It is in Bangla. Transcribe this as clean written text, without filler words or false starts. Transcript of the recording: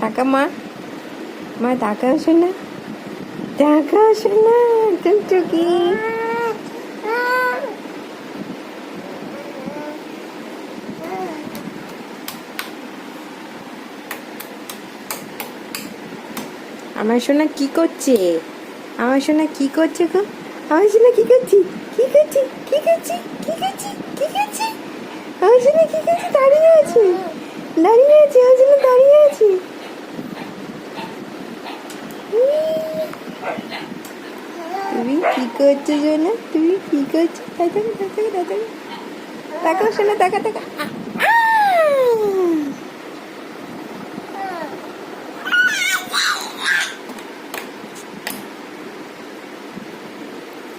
তাকা মা, মা তাকাও শোনা, তাকাও শোনা টুকটুকি। আমার সোনা কি করছে? আমার সোনা কি করছে গো? আমার সোনা কি করছি? কি করছি? কি করছি? কি করছি? কি করছি? আমার সোনা কি করছে? দাঁড়িয়ে আছে, দাঁড়িয়ে আছে, আমার সোনা দাঁড়িয়ে আছে। তুমি কি করছো সোনা? তুমি কি করছো? তাকাও সোনা, তাকা তাকা।